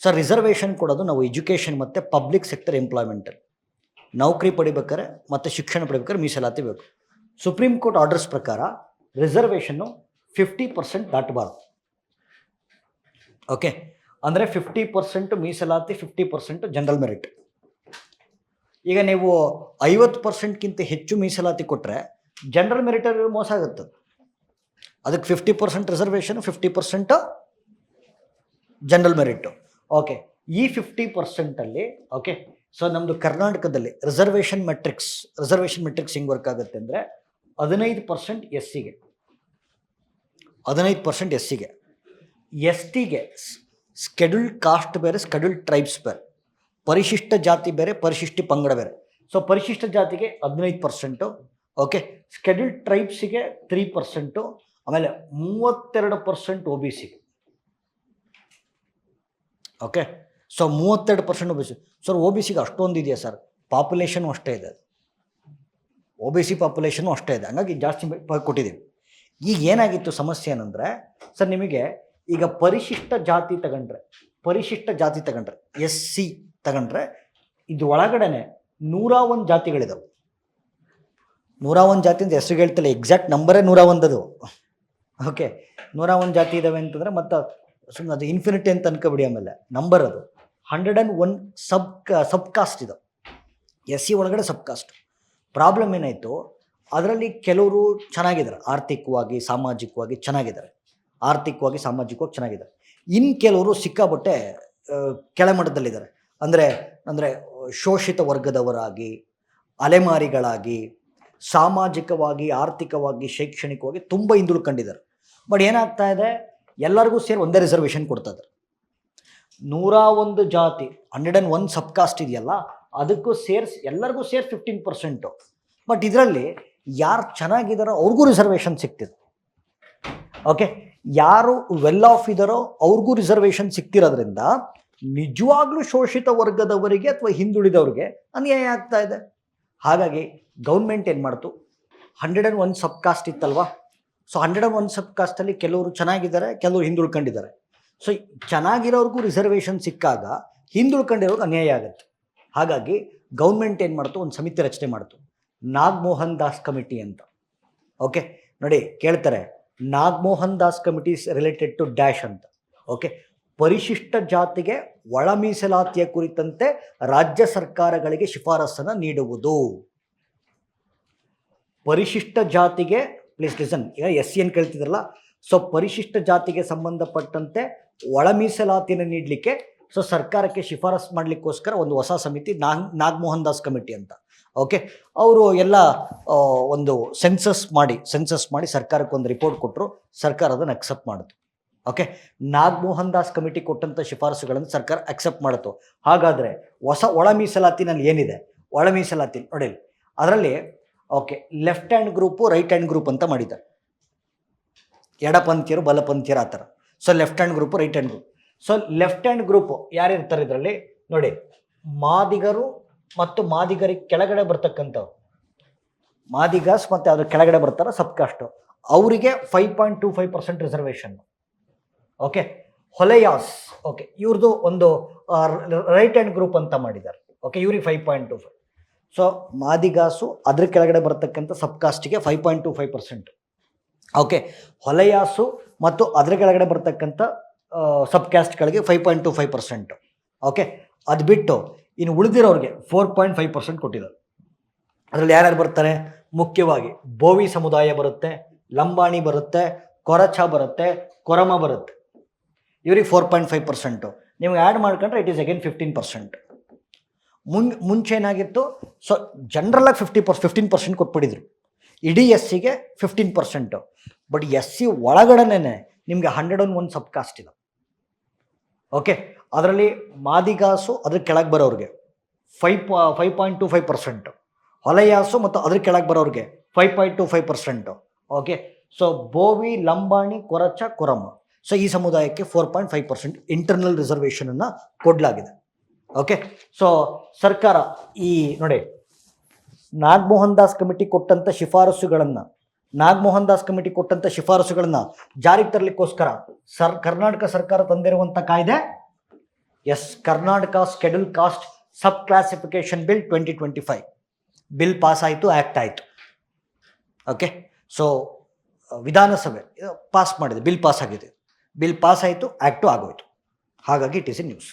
Sir reservation ಕೊಡೋದು ನಾವು education ಮತ್ತು ಪಬ್ಲಿಕ್ ಸೆಕ್ಟರ್ ಎಂಪ್ಲಾಯ್ಮೆಂಟಲ್ಲಿ ನೌಕರಿ ಪಡಿಬೇಕಾದ್ರೆ ಮತ್ತು ಶಿಕ್ಷಣ ಪಡಿಬೇಕಾದ್ರೆ ಮೀಸಲಾತಿ ಬೇಕು. ಸುಪ್ರೀಂ ಕೋರ್ಟ್ ಆರ್ಡರ್ಸ್ ಪ್ರಕಾರ ರಿಸರ್ವೇಷನ್ನು 50% ದಾಟಬಾರ್ದು. ಓಕೆ, ಅಂದರೆ 50% ಮೀಸಲಾತಿ, 50% ಜನರಲ್ ಮೆರಿಟ್. ಈಗ ನೀವು 50%ಗಿಂತ ಹೆಚ್ಚು ಮೀಸಲಾತಿ ಕೊಟ್ಟರೆ ಜನರಲ್ ಮೆರಿಟಲ್ಲಿ ಮೋಸ ಆಗುತ್ತೆ. ಅದಕ್ಕೆ 50% ರಿಸರ್ವೇಷನ್, 50% ಜನರಲ್ ಮೆರಿಟು. ಓಕೆ, ಈ 50%ಅಲ್ಲಿ ಓಕೆ, ಸೊ ನಮ್ಮದು ಕರ್ನಾಟಕದಲ್ಲಿ ರಿಸರ್ವೇಷನ್ ಮೆಟ್ರಿಕ್ಸ್ ಹೆಂಗೆ ವರ್ಕ್ ಆಗುತ್ತೆ ಅಂದರೆ 15% ಎಸ್ ಸಿಗೆ, 15% ಎಸ್ ಸಿಗೆ, ಎಸ್ ಟಿಗೆ ಸ್ಕೆಡ್ಯೂಲ್ಡ್ ಕಾಸ್ಟ್ ಬೇರೆ, ಸ್ಕೆಡ್ಯೂಲ್ಡ್ ಟ್ರೈಬ್ಸ್ ಬೇರೆ, ಪರಿಶಿಷ್ಟ ಜಾತಿ ಬೇರೆ, ಪರಿಶಿಷ್ಟ ಪಂಗಡ ಬೇರೆ. ಸೊ ಪರಿಶಿಷ್ಟ ಜಾತಿಗೆ 15%, ಓಕೆ, ಸ್ಕೆಡ್ಯೂಲ್ಡ್ ಟ್ರೈಬ್ಸಿಗೆ 3%, ಆಮೇಲೆ 32% ಒ ಬಿ ಸಿಗೆ. Okay, so 32% O B C. Sir O B ಸಿಗೆ ಅಷ್ಟೊಂದು ಇದೆಯಾ ಸರ್? ಪಾಪ್ಯುಲೇಷನು ಅಷ್ಟೇ ಇದೆ, ಒ ಬಿ ಸಿ ಪಾಪ್ಯುಲೇಷನು ಅಷ್ಟೇ ಇದೆ, ಹಂಗಾಗಿ ಜಾಸ್ತಿ ಕೊಟ್ಟಿದ್ದೀವಿ. ಈಗ ಏನಾಗಿತ್ತು ಸಮಸ್ಯೆ ಏನಂದರೆ ಸರ್, ನಿಮಗೆ ಈಗ ಪರಿಶಿಷ್ಟ ಜಾತಿ ತಗೊಂಡ್ರೆ ಎಸ್ ಸಿ ತಗೊಂಡ್ರೆ ಇದು ಒಳಗಡೆ 101 ಜಾತಿಗಳಿದಾವೆ. 101 ಜಾತಿ ಅಂತ ಹೆಸರು ಹೇಳ್ತಲ್ಲ, ಎಕ್ಸಾಕ್ಟ್ ನಂಬರೇ 101 ಅದು. ಓಕೆ, 101 ಜಾತಿ ಇದ್ದಾವೆ ಅಂತಂದರೆ ಮತ್ತು ಸುಮ್ಮನೆ ಅದು ಇನ್ಫಿನಿಟಿ ಅಂತ ಅನ್ಕೋಬಿಡಿ. ಆಮೇಲೆ ನಂಬರ್ ಅದು 101 ಸಬ್ ಕಾಸ್ಟ್ ಇದೆ. ಎಸ್ ಸಿ ಒಳಗಡೆ ಸಬ್ ಕಾಸ್ಟ್. ಪ್ರಾಬ್ಲಮ್ ಏನಾಯಿತು, ಅದರಲ್ಲಿ ಕೆಲವರು ಚೆನ್ನಾಗಿದ್ದಾರೆ, ಆರ್ಥಿಕವಾಗಿ ಸಾಮಾಜಿಕವಾಗಿ ಚೆನ್ನಾಗಿದ್ದಾರೆ, ಇನ್ನು ಕೆಲವರು ಸಿಕ್ಕಾಬಟ್ಟೆ ಕೆಳಮಟ್ಟದಲ್ಲಿದ್ದಾರೆ. ಅಂದರೆ ಶೋಷಿತ ವರ್ಗದವರಾಗಿ, ಅಲೆಮಾರಿಗಳಾಗಿ, ಸಾಮಾಜಿಕವಾಗಿ, ಆರ್ಥಿಕವಾಗಿ, ಶೈಕ್ಷಣಿಕವಾಗಿ ತುಂಬ ಹಿಂದುಳ್ಕೊಂಡಿದ್ದಾರೆ. ಬಟ್ ಏನಾಗ್ತಾ ಇದೆ, ಎಲ್ಲರಿಗೂ ಸೇರಿ ಒಂದೇ ರಿಸರ್ವೇಷನ್ ಕೊಡ್ತಾ ಇದ್ದಾರೆ. 101 ಜಾತಿ 101 ಸಬ್ ಕಾಸ್ಟ್ ಇದೆಯಲ್ಲ, ಅದಕ್ಕೂ ಎಲ್ಲರಿಗೂ ಸೇರಿ 15%. ಬಟ್ ಇದರಲ್ಲಿ ಯಾರು ಚೆನ್ನಾಗಿದ್ದಾರೋ ಅವ್ರಿಗೂ ರಿಸರ್ವೇಷನ್ ಸಿಗ್ತಿದೆ. ಓಕೆ, ಯಾರು ವೆಲ್ ಆಫ್ ಇದ್ದಾರೋ ಅವ್ರಿಗೂ ರಿಸರ್ವೇಷನ್ ಸಿಗ್ತಿರೋದ್ರಿಂದ ನಿಜವಾಗ್ಲೂ ಶೋಷಿತ ವರ್ಗದವರಿಗೆ ಅಥವಾ ಹಿಂದುಳಿದವ್ರಿಗೆ ಅನ್ಯಾಯ ಆಗ್ತಾ ಇದೆ. ಹಾಗಾಗಿ ಗೌರ್ಮೆಂಟ್ ಏನು ಮಾಡ್ತು, 101 ಸಬ್ ಕಾಸ್ಟ್ ಇತ್ತಲ್ವಾ, ಸೊ 101 ಸಬ್ ಕಾಸ್ಟಲ್ಲಿ ಕೆಲವರು ಚೆನ್ನಾಗಿದ್ದಾರೆ, ಕೆಲವರು ಹಿಂದುಳ್ಕೊಂಡಿದ್ದಾರೆ. ಸೊ ಚೆನ್ನಾಗಿರೋರ್ಗೂ ರಿಸರ್ವೇಷನ್ ಸಿಕ್ಕಾಗ ಹಿಂದುಳ್ಕೊಂಡಿರೋರ್ಗೆ ಅನ್ಯಾಯ ಆಗುತ್ತೆ. ಹಾಗಾಗಿ ಗೌರ್ಮೆಂಟ್ ಏನು ಮಾಡ್ತು, ಒಂದು ಸಮಿತಿ ರಚನೆ ಮಾಡ್ತು, ನಾಗಮೋಹನ್ ದಾಸ್ ಕಮಿಟಿ ಅಂತ. ಓಕೆ, ನೋಡಿ ಕೇಳ್ತಾರೆ, Nagamohan Das committees related to dash ಅಂತ. ಓಕೆ, ಪರಿಶಿಷ್ಟ ಜಾತಿಗೆ ಒಳ ಮೀಸಲಾತಿಯ ಕುರಿತಂತೆ ರಾಜ್ಯ ಸರ್ಕಾರಗಳಿಗೆ ಶಿಫಾರಸನ್ನು ನೀಡುವುದು. ಪರಿಶಿಷ್ಟ ಜಾತಿಗೆ, ಪ್ಲೀಸ್ ಲಿಸನ್, ಈಗ ಎಸ್ ಸಿ ಏನು ಕೇಳ್ತಿದ್ರಲ್ಲ, ಸೊ ಪರಿಶಿಷ್ಟ ಜಾತಿಗೆ ಸಂಬಂಧಪಟ್ಟಂತೆ ಒಳ ಮೀಸಲಾತಿಯನ್ನು ನೀಡಲಿಕ್ಕೆ ಸೊ ಸರ್ಕಾರಕ್ಕೆ ಶಿಫಾರಸು ಮಾಡಲಿಕ್ಕೋಸ್ಕರ ಒಂದು ಹೊಸ ಸಮಿತಿ ನಾಗಮೋಹನ್ ದಾಸ್ ಕಮಿಟಿ ಅಂತ. ಓಕೆ, ಅವರು ಎಲ್ಲ ಒಂದು ಸೆನ್ಸಸ್ ಮಾಡಿ ಸರ್ಕಾರಕ್ಕೆ ಒಂದು ರಿಪೋರ್ಟ್ ಕೊಟ್ಟರು, ಸರ್ಕಾರ ಅದನ್ನು ಅಕ್ಸೆಪ್ಟ್ ಮಾಡಿತು. ಓಕೆ, ನಾಗಮೋಹನ್ ದಾಸ್ ಕಮಿಟಿ ಕೊಟ್ಟಂಥ ಶಿಫಾರಸುಗಳನ್ನು ಸರ್ಕಾರ ಅಕ್ಸೆಪ್ಟ್ ಮಾಡಿತು. ಹಾಗಾದರೆ ಹೊಸ ಒಳ ಮೀಸಲಾತಿನಲ್ಲಿ ಏನಿದೆ, ಒಳ ಮೀಸಲಾತಿ ನೋಡಿ, ಅದರಲ್ಲಿ okay left hand group, right hand group ಅಂತ ಮಾಡಿದ್ದಾರೆ. ಎಡಪಂಥೀಯರು, ಬಲಪಂಥೀಯರು ಆ ಥರ. So left hand group, right hand group. So left hand group ಯಾರಿರ್ತಾರೆ ಇದರಲ್ಲಿ ನೋಡಿ, ಮಾದಿಗರು ಮತ್ತು ಮಾದಿಗರಿಗೆ ಕೆಳಗಡೆ ಬರ್ತಕ್ಕಂಥವ್ರು, ಮಾದಿಗಾಸ್ ಮತ್ತು ಅದ್ರ ಕೆಳಗಡೆ ಬರ್ತಾರೆ ಸಬ್ ಕಾಸ್ಟು, ಅವರಿಗೆ 5.25% ರಿಸರ್ವೇಷನ್. ಓಕೆ, ಹೊಲೆಯಾಸ್, ಓಕೆ ಇವ್ರದ್ದು ಒಂದು ರೈಟ್ ಹ್ಯಾಂಡ್ ಗ್ರೂಪ್ ಅಂತ ಮಾಡಿದ್ದಾರೆ. ಓಕೆ, ಇವ್ರಿಗೆ 5.25. ಸೊ ಮಾದಿಗಾಸು ಅದ್ರ ಕೆಳಗಡೆ ಬರ್ತಕ್ಕಂಥ ಸಬ್ ಕಾಸ್ಟಿಗೆ 5.25%. ಓಕೆ, ಹೊಲೆಯಾಸು ಮತ್ತು ಅದ್ರ ಕೆಳಗಡೆ ಬರ್ತಕ್ಕಂಥ ಸಬ್ ಕ್ಯಾಸ್ಟ್ಗಳಿಗೆ 5.25%. ಓಕೆ, ಅದು ಬಿಟ್ಟು ಇನ್ನು ಉಳಿದಿರೋರಿಗೆ 4.5% ಕೊಟ್ಟಿದ್ದಾರೆ. ಅದರಲ್ಲಿ ಯಾರ್ಯಾರು ಬರ್ತಾರೆ, ಮುಖ್ಯವಾಗಿ ಬೋವಿ ಸಮುದಾಯ ಬರುತ್ತೆ, ಲಂಬಾಣಿ ಬರುತ್ತೆ, ಕೊರಚ ಬರುತ್ತೆ, ಕೊರಮ ಬರುತ್ತೆ. ಇವ್ರಿಗೆ 4.5%. ನೀವು ಆ್ಯಡ್ ಮಾಡ್ಕೊಂಡ್ರೆ ಇಟ್ ಈಸ್ ಅಗೇನ್ 15%. ಮುಂಚೆ ಏನಾಗಿತ್ತು, ಸೊ ಜನರಲಾಗಿ 15% ಕೊಟ್ಬಿಟ್ಟಿದ್ರು, ಇಡೀ ಎಸ್ ಸಿಗೆ 15%. ಬಟ್ ಎಸ್ ಸಿ ಒಳಗಡೆನೇ ನಿಮಗೆ 101 ಸಬ್ ಕಾಸ್ಟ್ ಇದೆ. ಓಕೆ, ಅದರಲ್ಲಿ ಮಾದಿಗಾಸು ಅದ್ರ ಕೆಳಗೆ ಬರೋರಿಗೆ 5.25%, ಹೊಲೆಯಾಸು ಮತ್ತು ಅದ್ರ ಕೆಳಗೆ ಬರೋರಿಗೆ 5.25%. Okay, so Bovi, Lambani, Koracha, Korama, so ಈ ಸಮುದಾಯಕ್ಕೆ 4.5% ಇಂಟರ್ನಲ್ ರಿಸರ್ವೇಷನನ್ನು ಕೊಡಲಾಗಿದೆ. ಓಕೆ, ಸೊ ಸರ್ಕಾರ ಈ ನೋಡಿ ನಾಗಮೋಹನ್ ದಾಸ್ ಕಮಿಟಿ ಕೊಟ್ಟಂಥ ಶಿಫಾರಸುಗಳನ್ನು ಜಾರಿಗೆ ತರಲಿಕ್ಕೋಸ್ಕರ ಕರ್ನಾಟಕ ಸರ್ಕಾರ ತಂದಿರುವಂಥ ಕಾಯ್ದೆ ಎಸ್, ಕರ್ನಾಟಕ ಸ್ಕೆಡ್ಯೂಲ್ ಕಾಸ್ಟ್ ಸಬ್ ಕ್ಲಾಸಿಫಿಕೇಶನ್ ಬಿಲ್ 2025 ಬಿಲ್ ಪಾಸ್ ಆಯಿತು, ಆ್ಯಕ್ಟ್ ಆಯಿತು. ಓಕೆ, ಸೊ ವಿಧಾನಸಭೆ ಪಾಸ್ ಮಾಡಿದೆ, ಬಿಲ್ ಪಾಸ್ ಆಗಿದೆ, ಬಿಲ್ ಪಾಸ್ ಆಯಿತು, ಆ್ಯಕ್ಟು ಆಗೋಯ್ತು. ಹಾಗಾಗಿ ಇಟ್ ಈಸ್ ಎ ನ್ಯೂಸ್.